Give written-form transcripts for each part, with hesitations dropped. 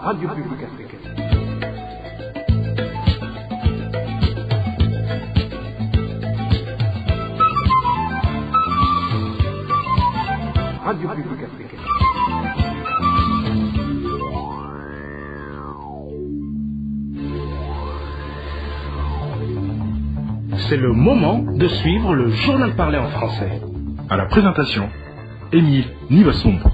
Radio Publique Africaine. Radio Publique Africaine. C'est le moment de suivre le journal parlé en français. À la présentation, Émile Nivasumbo.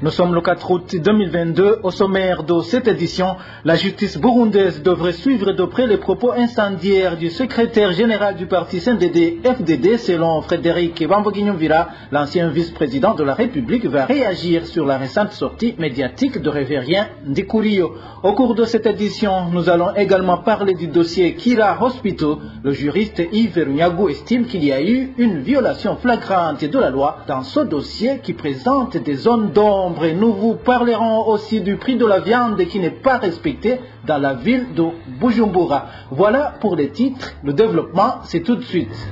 Nous sommes le 4 août 2022. Au sommaire de cette édition, la justice burundaise devrait suivre de près les propos incendiaires du secrétaire général du parti CNDD-FDD. Selon Frédéric Bamboguignonvira, l'ancien vice-président de la République va réagir sur la récente sortie médiatique de Révérien Ndikurio. Au cours de cette édition, nous allons également parler du dossier Kira Hospital. Le juriste Yves Runyagu estime qu'il y a eu une violation flagrante de la loi dans ce dossier qui présente des zones d'ombre. Et nous vous parlerons aussi du prix de la viande qui n'est pas respecté dans la ville de Bujumbura. Voilà pour les titres. Le développement, c'est tout de suite.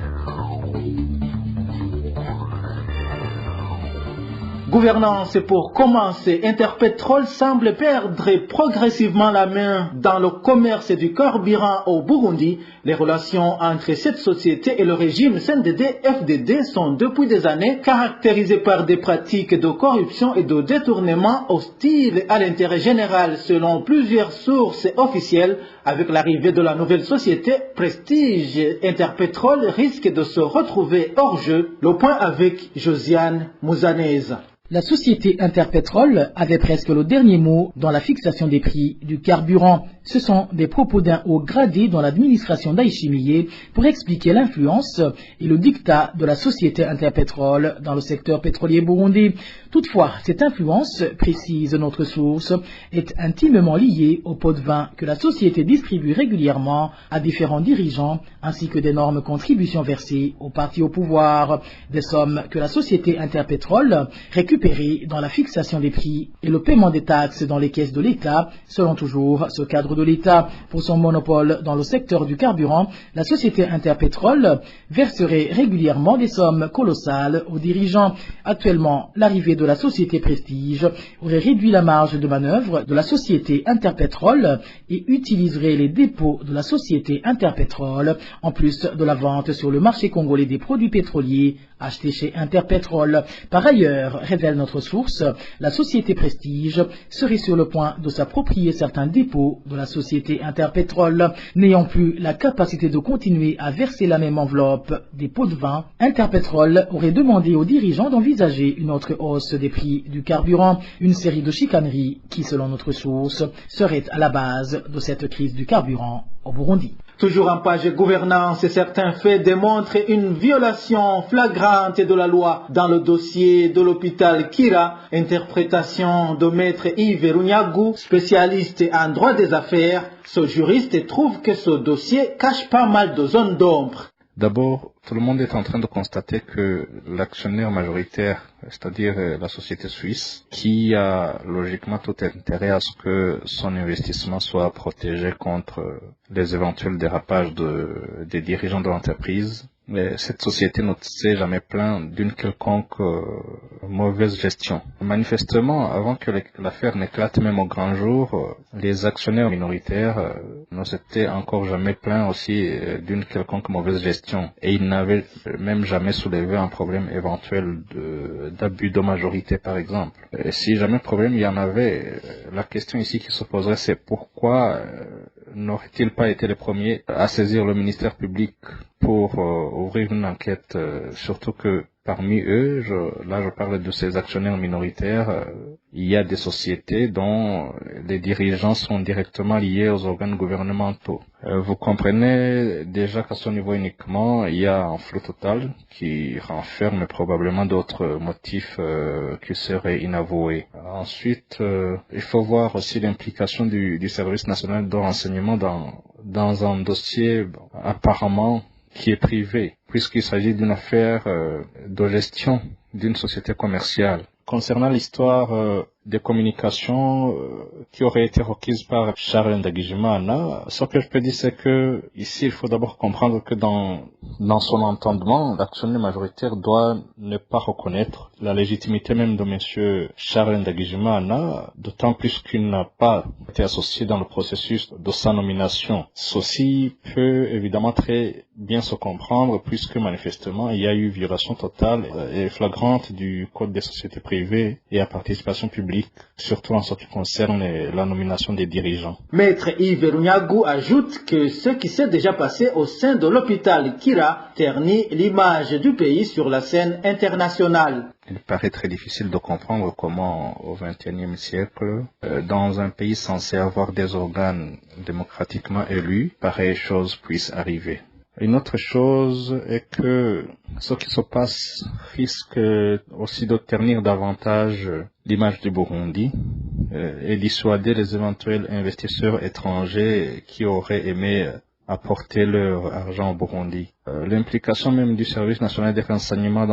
Gouvernance pour commencer. Interpetrol semble perdre progressivement la main dans le commerce du carburant au Burundi. Les relations entre cette société et le régime CNDD-FDD sont depuis des années caractérisées par des pratiques de corruption et de détournement hostiles à l'intérêt général selon plusieurs sources officielles. Avec l'arrivée de la nouvelle société Prestige, Interpetrol risque de se retrouver hors jeu. Le point avec Josiane Mouzanez. La société Interpetrol avait presque le dernier mot dans la fixation des prix du carburant. Ce sont des propos d'un haut gradé dans l'administration d'Aïchimiye pour expliquer l'influence et le diktat de la société Interpetrol dans le secteur pétrolier burundais. Toutefois, cette influence, précise notre source, est intimement liée aux pots de vin que la société distribue régulièrement à différents dirigeants ainsi que d'énormes contributions versées aux partis au pouvoir, des sommes que la société Interpetrol récupérées dans la fixation des prix et le paiement des taxes dans les caisses de l'État, selon toujours ce cadre de l'État. Pour son monopole dans le secteur du carburant, la société Interpetrol verserait régulièrement des sommes colossales aux dirigeants. Actuellement, l'arrivée de la société Prestige aurait réduit la marge de manœuvre de la société Interpetrol et utiliserait les dépôts de la société Interpetrol en plus de la vente sur le marché congolais des produits pétroliers achetés chez Interpetrol. Par ailleurs, révèle notre source, la société Prestige serait sur le point de s'approprier certains dépôts de la société Interpetrol. N'ayant plus la capacité de continuer à verser la même enveloppe des pots de vin, Interpetrol aurait demandé aux dirigeants d'envisager une autre hausse des prix du carburant, une série de chicaneries qui, selon notre source, serait à la base de cette crise du carburant au Burundi. Toujours en page gouvernance, certains faits démontrent une violation flagrante de la loi dans le dossier de l'hôpital Kira. Interprétation de maître Yves Runyagu, spécialiste en droit des affaires. Ce juriste trouve que ce dossier cache pas mal de zones d'ombre. D'abord, tout le monde est en train de constater que l'actionnaire majoritaire, c'est-à-dire la société suisse, qui a logiquement tout intérêt à ce que son investissement soit protégé contre les éventuels dérapages des dirigeants de l'entreprise, mais cette société ne s'est jamais plainte d'une quelconque mauvaise gestion. Manifestement, avant que l'affaire n'éclate même au grand jour, les actionnaires minoritaires ne s'étaient encore jamais plaints aussi d'une quelconque mauvaise gestion. Et ils n'avaient même jamais soulevé un problème éventuel d'abus de majorité, par exemple. Et si jamais problème il y en avait, la question ici qui se poserait, c'est pourquoi n'auraient-ils pas été les premiers à saisir le ministère public pour ouvrir une enquête, surtout que parmi eux, je parle de ces actionnaires minoritaires, il y a des sociétés dont les dirigeants sont directement liés aux organes gouvernementaux. Vous comprenez déjà qu'à ce niveau uniquement, il y a un flou total qui renferme probablement d'autres motifs qui seraient inavoués. Ensuite, il faut voir aussi l'implication du service national de renseignement dans un dossier apparemment qui est privé, puisqu'il s'agit d'une affaire de gestion d'une société commerciale. Concernant l'histoire des communications qui auraient été requises par Charles Ndagijimana. Ce que je peux dire, c'est que ici, il faut d'abord comprendre que dans son entendement, l'actionnaire majoritaire doit ne pas reconnaître la légitimité même de monsieur Charles Ndagijimana, d'autant plus qu'il n'a pas été associé dans le processus de sa nomination. Ceci peut évidemment très bien se comprendre puisque manifestement il y a eu violation totale et flagrante du Code des sociétés privées et à participation publique, surtout en ce qui concerne la nomination des dirigeants. Maître Yves Runyagu ajoute que ce qui s'est déjà passé au sein de l'hôpital Kira ternit l'image du pays sur la scène internationale. Il paraît très difficile de comprendre comment, au XXIe siècle, dans un pays censé avoir des organes démocratiquement élus, pareille chose puisse arriver. Une autre chose est que ce qui se passe risque aussi de ternir davantage l'image du Burundi et dissuader les éventuels investisseurs étrangers qui auraient aimé apporter leur argent au Burundi. L'implication même du service national des renseignements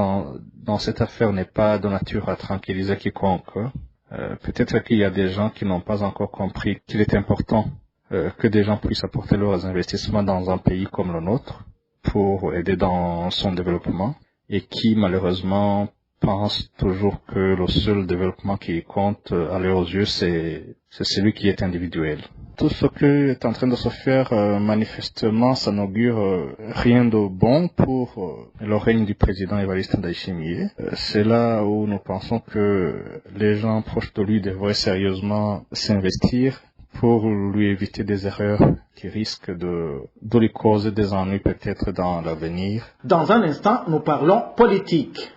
dans cette affaire n'est pas de nature à tranquilliser quiconque. Peut-être qu'il y a des gens qui n'ont pas encore compris qu'il est important que des gens puissent apporter leurs investissements dans un pays comme le nôtre pour aider dans son développement et qui malheureusement pensent toujours que le seul développement qui compte à leurs yeux c'est celui qui est individuel. Tout ce qui est en train de se faire, manifestement, ça n'augure rien de bon pour le règne du président Evariste Ndayishimiye. C'est là où nous pensons que les gens proches de lui devraient sérieusement s'investir pour lui éviter des erreurs qui risquent de lui causer des ennuis peut-être dans l'avenir. Dans un instant, nous parlons politique.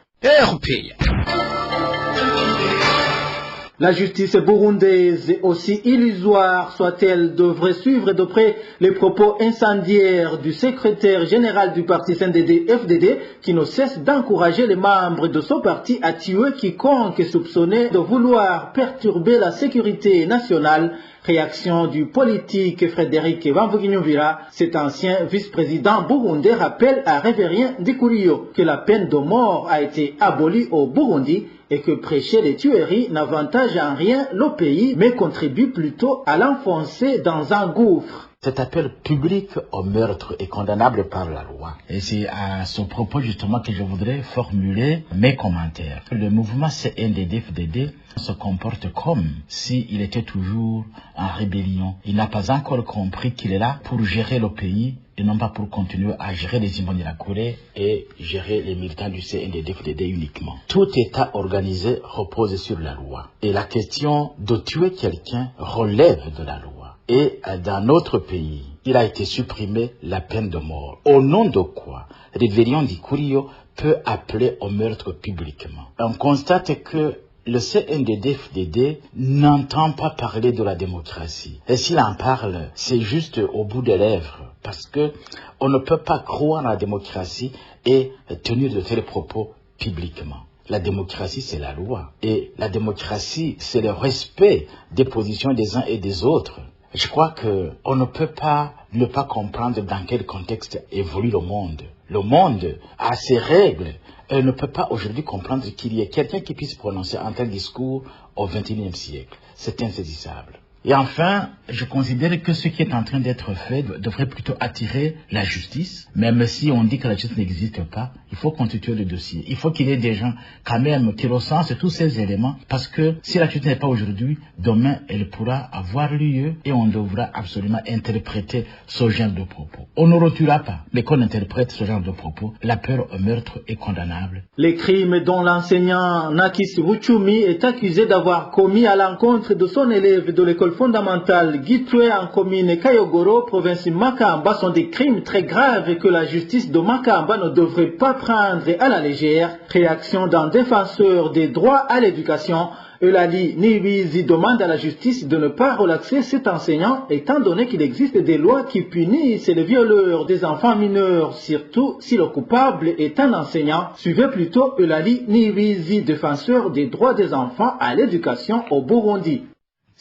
La justice burundaise, aussi illusoire soit-elle, devrait suivre de près les propos incendiaires du secrétaire général du parti CNDD-FDD qui ne cesse d'encourager les membres de ce parti à tuer quiconque est soupçonné de vouloir perturber la sécurité nationale. Réaction du politique Frédéric Bamvuginyumvira, cet ancien vice-président burundais rappelle à Révérien Ndikuriyo que la peine de mort a été abolie au Burundi et que prêcher les tueries n'avantage en rien le pays mais contribue plutôt à l'enfoncer dans un gouffre. Cet appel public au meurtre est condamnable par la loi. Et c'est à ce propos justement que je voudrais formuler mes commentaires. Le mouvement CNDD-FDD se comporte comme s'il était toujours en rébellion. Il n'a pas encore compris qu'il est là pour gérer le pays et non pas pour continuer à gérer les Imbonerakure et gérer les militants du CNDD-FDD uniquement. Tout État organisé repose sur la loi. Et la question de tuer quelqu'un relève de la loi. Et dans notre pays, il a été supprimé la peine de mort. Au nom de quoi Révérien Ndikuriyo peut appeler au meurtre publiquement. On constate que le CNDD-FDD n'entend pas parler de la démocratie. Et s'il en parle, c'est juste au bout des lèvres. Parce que on ne peut pas croire à la démocratie et tenir de tels propos publiquement. La démocratie, c'est la loi. Et la démocratie, c'est le respect des positions des uns et des autres. Je crois qu'on ne peut pas ne pas comprendre dans quel contexte évolue le monde. Le monde a ses règles. Et on ne peut pas aujourd'hui comprendre qu'il y ait quelqu'un qui puisse prononcer un tel discours au XXIe siècle. C'est insaisissable. Et enfin, je considère que ce qui est en train d'être fait devrait plutôt attirer la justice. Même si on dit que la justice n'existe pas, il faut constituer le dossier. Il faut qu'il y ait des gens quand même qui recensent tous ces éléments. Parce que si la justice n'est pas aujourd'hui, demain elle pourra avoir lieu et on devra absolument interpréter ce genre de propos. On ne retuera pas, mais qu'on interprète ce genre de propos. L'appel au meurtre est condamnable. Les crimes dont l'enseignant Nakis Buchumi est accusé d'avoir commis à l'encontre de son élève de l'école fondamentale Gitwe en commune Kayogoro, province Makamba, sont des crimes très graves que la justice de Makamba ne devrait pas prendre à la légère. Réaction d'un défenseur des droits à l'éducation. Eulalie Niwizi demande à la justice de ne pas relaxer cet enseignant étant donné qu'il existe des lois qui punissent les violeurs des enfants mineurs, surtout si le coupable est un enseignant. Suivez plutôt Eulalie Niwizi, défenseur des droits des enfants à l'éducation au Burundi.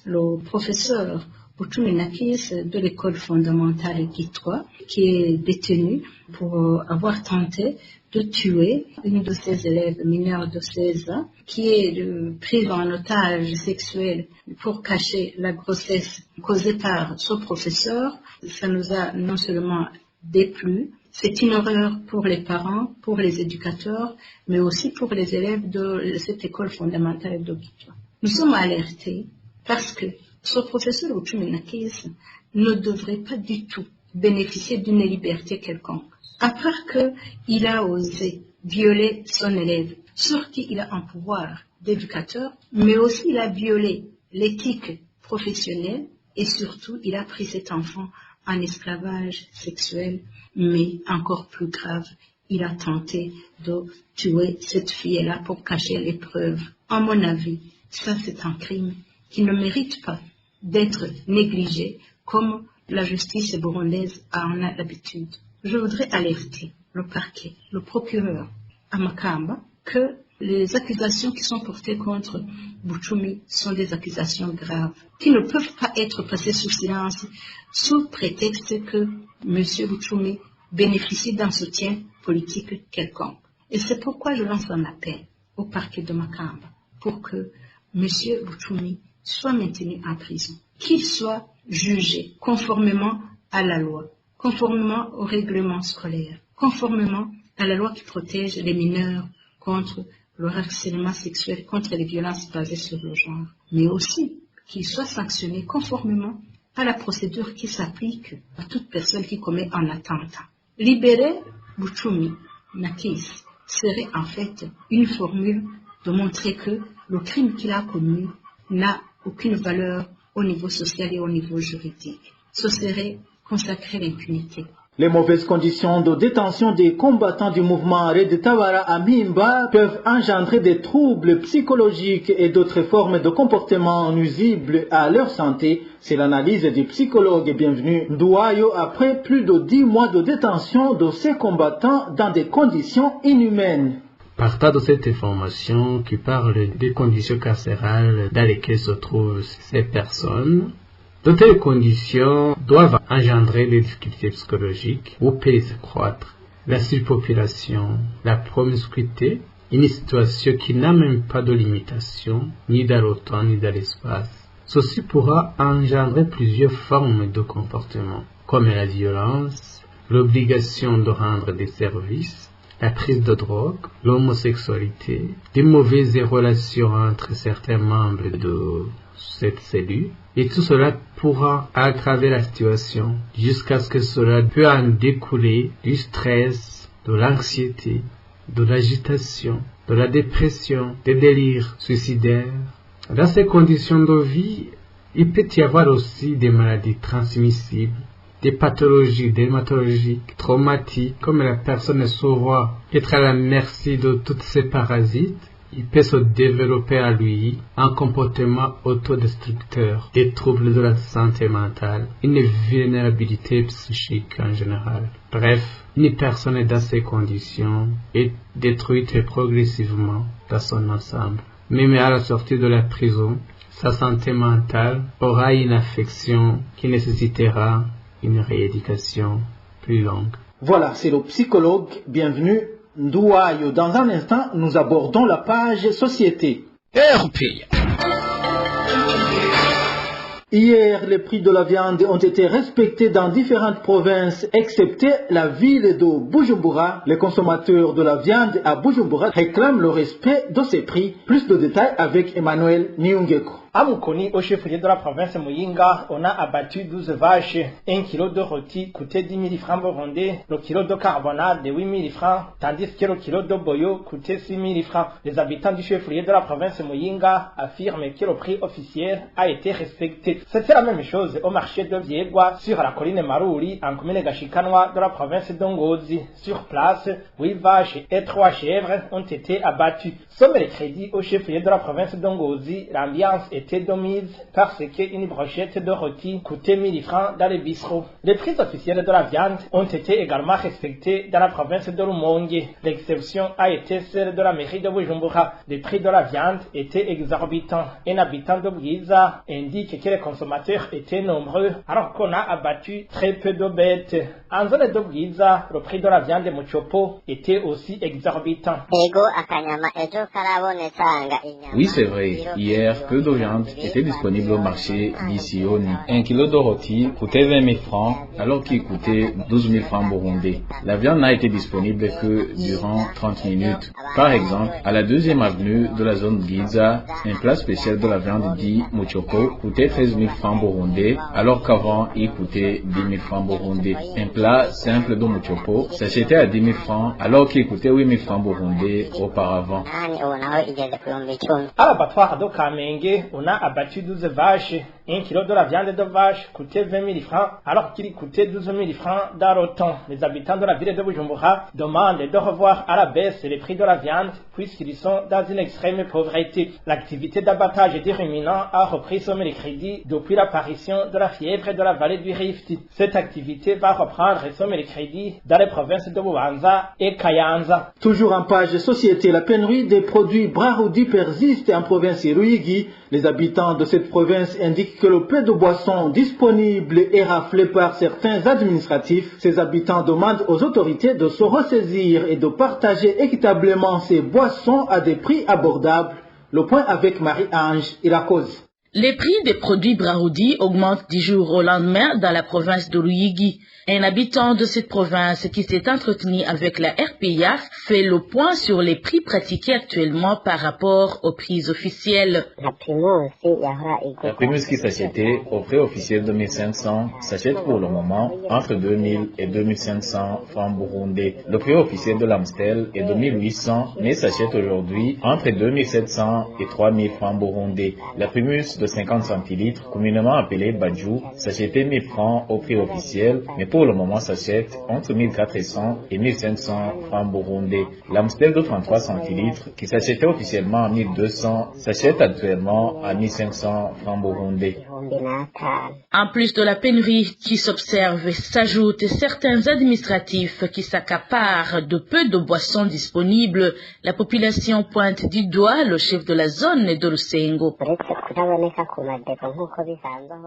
Le professeur Buchumi Nakis de l'école fondamentale Gitwa, qui est détenu pour avoir tenté de tuer une de ses élèves mineure de 16 ans qui est prise en otage sexuel pour cacher la grossesse causée par ce professeur. Ça nous a non seulement déplu, c'est une horreur pour les parents, pour les éducateurs, mais aussi pour les élèves de cette école fondamentale d'Ogitwa. Nous sommes alertés parce que ce professeur Uchuminakis ne devrait pas du tout bénéficier d'une liberté quelconque. À part qu'il a osé violer son élève, sur qui il a un pouvoir d'éducateur, mais aussi il a violé l'éthique professionnelle et surtout il a pris cet enfant en esclavage sexuel, mais encore plus grave, il a tenté de tuer cette fille-là pour cacher les preuves. À mon avis, ça c'est un crime qui ne mérite pas d'être négligé comme la justice burundaise en a l'habitude. Je voudrais alerter le parquet, le procureur à Makamba, que les accusations qui sont portées contre Buchumi sont des accusations graves, qui ne peuvent pas être passées sous silence sous prétexte que M. Buchumi bénéficie d'un soutien politique quelconque. Et c'est pourquoi je lance un appel au parquet de Makamba pour que M. Buchumi soit maintenu en prison, qu'il soit jugé conformément à la loi, conformément au règlement scolaire, conformément à la loi qui protège les mineurs contre le harcèlement sexuel, contre les violences basées sur le genre, mais aussi qu'il soit sanctionné conformément à la procédure qui s'applique à toute personne qui commet un attentat. Libérer Buchumi Nakis serait en fait une formule de montrer que le crime qu'il a commis n'a aucune valeur au niveau social et au niveau juridique. Ce serait consacrer l'impunité. Les mauvaises conditions de détention des combattants du mouvement Red Tabara à Mimba peuvent engendrer des troubles psychologiques et d'autres formes de comportements nuisibles à leur santé. C'est l'analyse du psychologue Bienvenu Ndouayo après plus de 10 mois de détention de ces combattants dans des conditions inhumaines. Partant de cette information qui parle des conditions carcérales dans lesquelles se trouvent ces personnes, de telles conditions doivent engendrer des difficultés psychologiques ou peuvent accroître la surpopulation, la promiscuité, une situation qui n'a même pas de limitation, ni dans le temps ni dans l'espace. Ceci pourra engendrer plusieurs formes de comportement, comme la violence, l'obligation de rendre des services, la prise de drogue, l'homosexualité, des mauvaises relations entre certains membres de cette cellule, et tout cela pourra aggraver la situation jusqu'à ce que cela puisse en découler du stress, de l'anxiété, de l'agitation, de la dépression, des délires suicidaires. Dans ces conditions de vie, il peut y avoir aussi des maladies transmissibles, des pathologies dermatologiques, traumatiques, comme la personne se voit être à la merci de tous ces parasites. Il peut se développer à lui un comportement autodestructeur, des troubles de la santé mentale, une vulnérabilité psychique en général. Bref, une personne dans ces conditions est détruite progressivement dans son ensemble. Même à la sortie de la prison, sa santé mentale aura une affection qui nécessitera une rééducation plus longue. Voilà, c'est le psychologue Bienvenu Ndouayo. Dans un instant, nous abordons la page société. Hier, les prix de la viande ont été respectés dans différentes provinces, excepté la ville de Bujumbura. Les consommateurs de la viande à Bujumbura réclament le respect de ces prix. Plus de détails avec Emmanuel Niungeko. À Mukoni, au chef-lieu de la province Muyinga, on a abattu 12 vaches. 1 kilo de rôti coûtait 10 000 francs burundais, le kilo de carbonade de 8 000 francs, tandis que le kilo de boyo coûtait 6 000 francs. Les habitants du chef-lieu de la province Muyinga affirment que le prix officiel a été respecté. C'était la même chose au marché de Viegwa, sur la colline Maruri, en commune Gashikanwa de la province d'Ongozi. Sur place, 8 vaches et 3 chèvres ont été abattues. Somme les crédits au chef-lieu de la province d'Ongozi, l'ambiance est été de mise parce qu'une brochette de rôti coûtait 1000 francs dans les bistrots. Les prix officiels de la viande ont été également respectés dans la province de Rumonge. L'exception a été celle de la mairie de Bujumbura. Les prix de la viande étaient exorbitants. Un habitant de Bwiza indique que les consommateurs étaient nombreux alors qu'on a abattu très peu de bêtes. En zone de Bwiza, le prix de la viande de Muchopo était aussi exorbitant. Oui, c'est vrai. Hier, peu de viande était disponible au marché d'Isioni. 1 kilo de rôti coûtait 20 000 francs, alors qu'il coûtait 12 000 francs burundais. La viande n'a été disponible que durant 30 minutes. Par exemple, à la 2e avenue de la zone Giza, un plat spécial de la viande dit Muchopo coûtait 13 000 francs burundais, alors qu'avant, il coûtait 10 000 francs burundais. Un plat simple de Muchopo s'achetait à 10 000 francs, alors qu'il coûtait 8 000 francs burundais auparavant. À l'abattoir de Kamenge, on a abattu 12 vaches. 1 kilo de la viande de vache coûtait 20 000 francs, alors qu'il coûtait 12 000 francs d'Aroton. Les habitants de la ville de Bujumbura demandent de revoir à la baisse les prix de la viande, puisqu'ils sont dans une extrême pauvreté. L'activité d'abattage des ruminants a repris ce mercredi depuis l'apparition de la fièvre de la vallée du Rift. Cette activité va reprendre ce mercredi dans les provinces de Bubanza et Kayanza. Toujours en page société, la pénurie des produits Brarudi persiste en province Ruyigi. Les habitants de cette province indiquent que le peu de boissons disponibles est raflé par certains administratifs. Ces habitants demandent aux autorités de se ressaisir et de partager équitablement ces boissons à des prix abordables. Le point avec Marie-Ange et la cause. Les prix des produits Brarudi augmentent du jour au lendemain dans la province de Ruyigi. Un habitant de cette province qui s'est entretenu avec la RPA fait le point sur les prix pratiqués actuellement par rapport aux prix officiels. La primus qui s'achetait au prix officiel de 1500 s'achète pour le moment entre 2000 et 2500 francs burundais. Le prix officiel de l'Amstel est de 1800 mais s'achète aujourd'hui entre 2700 et 3000 francs burundais. La primus de 50 centilitres, communément appelée Badjou, s'achetait 1000 francs au prix officiel, mais pour le moment s'achète entre 1400 et 1500 francs burundais. L'Amstel de 33 centilitres, qui s'achetait officiellement à 1200, s'achète actuellement à 1500 francs burundais. En plus de la pénurie qui s'observe, s'ajoutent certains administratifs qui s'accaparent de peu de boissons disponibles. La population pointe du doigt le chef de la zone de Rusengo.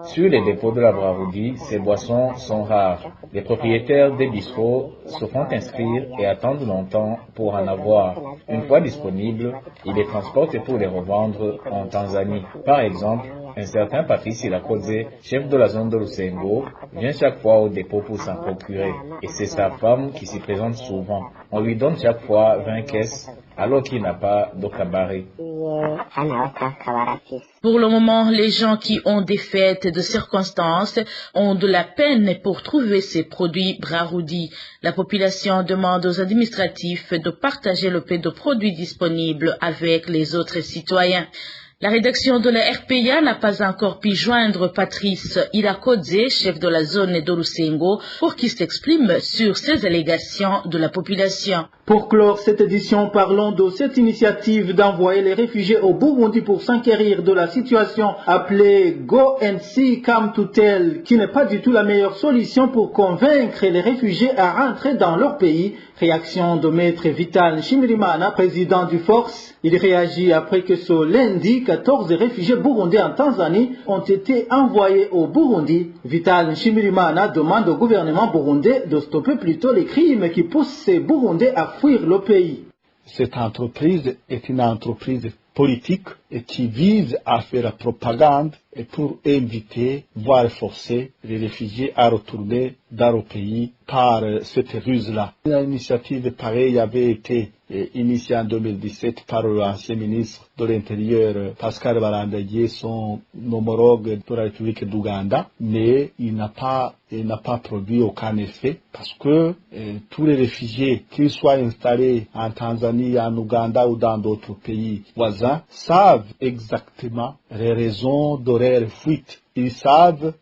Sur les dépôts de la Brarudi, ces boissons sont rares. Les propriétaires des bistrots se font inscrire et attendent longtemps pour en avoir. Une fois disponibles, ils les transportent pour les revendre en Tanzanie. Par exemple, un certain Patrice Ilakodze, chef de la zone de Rusengo, vient chaque fois au dépôt pour s'en procurer. Et c'est sa femme qui s'y présente souvent. On lui donne chaque fois 20 caisses, alors qu'il n'a pas de cabaret. Pour le moment, les gens qui ont des fêtes de circonstances ont de la peine pour trouver ces produits Brarudi. La population demande aux administratifs de partager le peu de produits disponibles avec les autres citoyens. La rédaction de la RPA n'a pas encore pu joindre Patrice Ilakodze, chef de la zone de Rusengo, pour qu'il s'exprime sur ces allégations de la population. Pour clore cette édition, parlons de cette initiative d'envoyer les réfugiés au Burundi pour s'enquérir de la situation appelée Go and See Come to Tell, qui n'est pas du tout la meilleure solution pour convaincre les réfugiés à rentrer dans leur pays. Réaction de maître Vital Nshimirimana, président du Force. Il réagit après que ce lundi, 14 réfugiés burundais en Tanzanie ont été envoyés au Burundi. Vital Nshimirimana demande au gouvernement burundais de stopper plutôt les crimes qui poussent ces Burundais à fuir le pays. Cette entreprise est une entreprise politique et qui vise à faire la propagande et pour inviter, voire forcer les réfugiés à retourner dans le pays par cette ruse-là. Une initiative pareille avait été initiée en 2017 par l'ancien ministre de l'Intérieur Pascal Barandagié, son homologue de la République d'Ouganda, mais il n'a pas produit aucun effet parce que tous les réfugiés, qu'ils soient installés en Tanzanie, en Ouganda ou dans d'autres pays voisins, savent exactement les raisons de leur fuite. Ils savent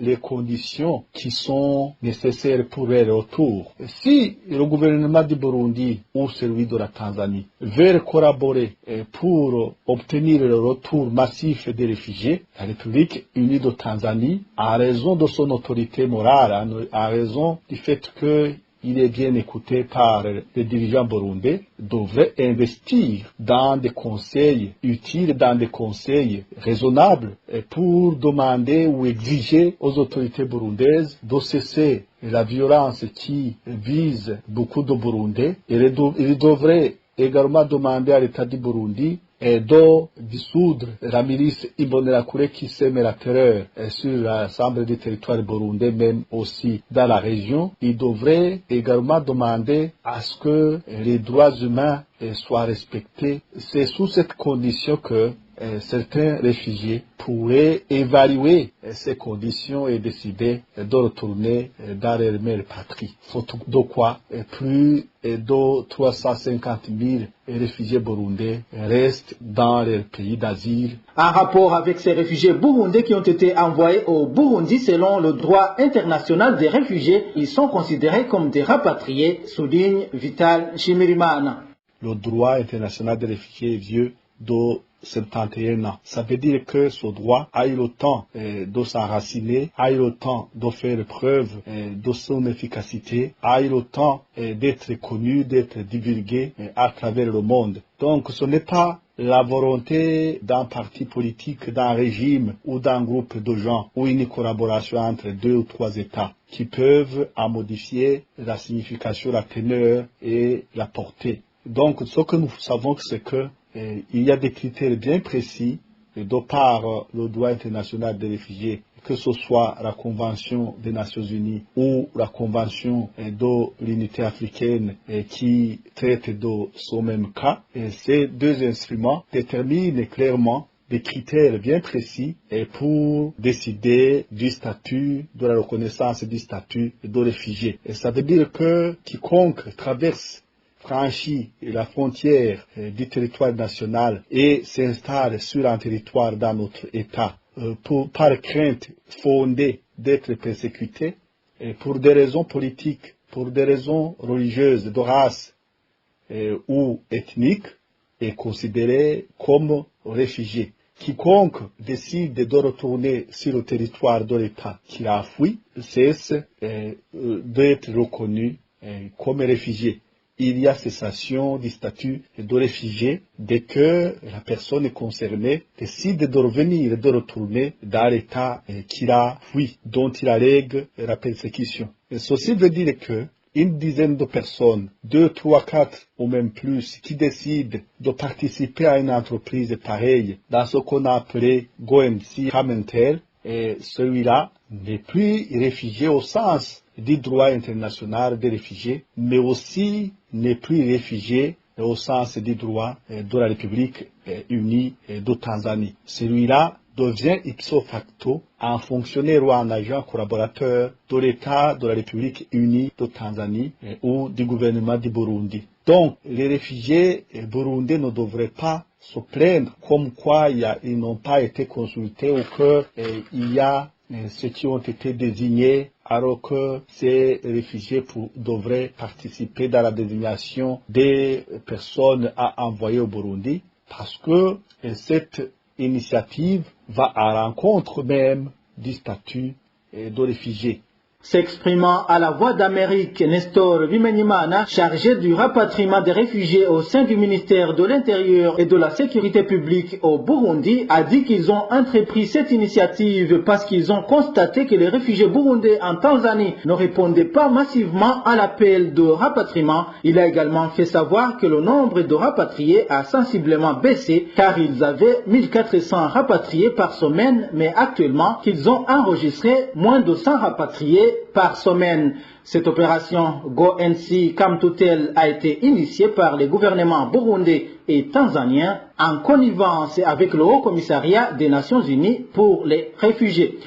les conditions qui sont nécessaires pour leur retour. Si le gouvernement du Burundi ou celui de la Tanzanie veut collaborer pour obtenir le retour massif des réfugiés, la République unie de Tanzanie, à raison de son autorité morale, à raison du fait qu'il est bien écouté par les dirigeants burundais, devrait investir dans des conseils utiles, dans des conseils raisonnables pour demander ou exiger aux autorités burundaises de cesser la violence qui vise beaucoup de Burundais. Il devrait également demander à l'État du Burundi de dissoudre la milice Imbonerakure qui sème la terreur sur l'ensemble des territoires burundais, même aussi dans la région. Il devrait également demander à ce que les droits humains soient respectés. C'est sous cette condition que certains réfugiés pourraient évaluer ces conditions et décider de retourner dans leur mère patrie. Faute de quoi, plus de 350 000 réfugiés burundais restent dans leur pays d'asile. En rapport avec ces réfugiés burundais qui ont été envoyés au Burundi selon le droit international des réfugiés, ils sont considérés comme des rapatriés, souligne Vital Nshimirimana. Le droit international des réfugiés est vieux de 71 ans. Ça veut dire que ce droit a eu le temps de s'enraciner, a eu le temps de faire preuve de son efficacité, a eu le temps d'être connu, d'être divulgué à travers le monde. Donc ce n'est pas la volonté d'un parti politique, d'un régime ou d'un groupe de gens ou une collaboration entre 2 ou 3 États qui peuvent en modifier la signification, la teneur et la portée. Donc ce que nous savons, c'est que il y a des critères bien précis de par le droit international des réfugiés, que ce soit la Convention des Nations Unies ou la Convention de l'Unité africaine qui traite de ce même cas. Et ces deux instruments déterminent clairement des critères bien précis pour décider du statut, de la reconnaissance du statut de réfugié. Et ça veut dire que quiconque franchit la frontière du territoire national et s'installe sur un territoire d'un autre État par crainte fondée d'être persécuté, pour des raisons politiques, pour des raisons religieuses, de race ou ethniques, est considéré comme réfugié. Quiconque décide de retourner sur le territoire de l'État qu'il a fui cesse d'être reconnu comme réfugié. Il y a cessation du statut de réfugié dès que la personne concernée décide de revenir, de retourner dans l'état qu'il a fui, dont il allègue la persécution. Et ceci veut dire que une dizaine de personnes, 2, 3, 4 ou même plus, qui décident de participer à une entreprise pareille dans ce qu'on a appelé Goensi Kamenter, et celui-là n'est plus réfugié au sens du droit international des réfugiés, mais aussi n'est plus réfugié au sens du droit de la République unie de Tanzanie. Celui-là devient ipso facto un fonctionnaire ou un agent collaborateur de l'État de la République unie de Tanzanie ou du gouvernement du Burundi. Donc, les réfugiés burundais ne devraient pas se plaindre comme quoi ils n'ont pas été consultés ou qu'il y a ceux qui ont été désignés alors que ces réfugiés devraient participer dans la désignation des personnes à envoyer au Burundi, parce que cette initiative va à l'encontre même du statut de réfugié. S'exprimant à la Voix d'Amérique, Nestor Bimenyimana, chargé du rapatriement des réfugiés au sein du ministère de l'Intérieur et de la Sécurité publique au Burundi, a dit qu'ils ont entrepris cette initiative parce qu'ils ont constaté que les réfugiés burundais en Tanzanie ne répondaient pas massivement à l'appel de rapatriement. Il a également fait savoir que le nombre de rapatriés a sensiblement baissé car ils avaient 1400 rapatriés par semaine, mais actuellement qu'ils ont enregistré moins de 100 rapatriés par semaine. Cette opération Go-NC Kamtutel a été initiée par les gouvernements burundais et tanzaniens en connivence avec le Haut Commissariat des Nations Unies pour les réfugiés.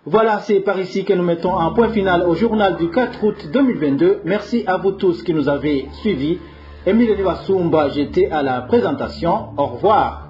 Voilà, c'est par ici que nous mettons un point final au journal du 4 août 2022. Merci à vous tous qui nous avez suivis. Émile Niwasumba, j'étais à la présentation. Au revoir.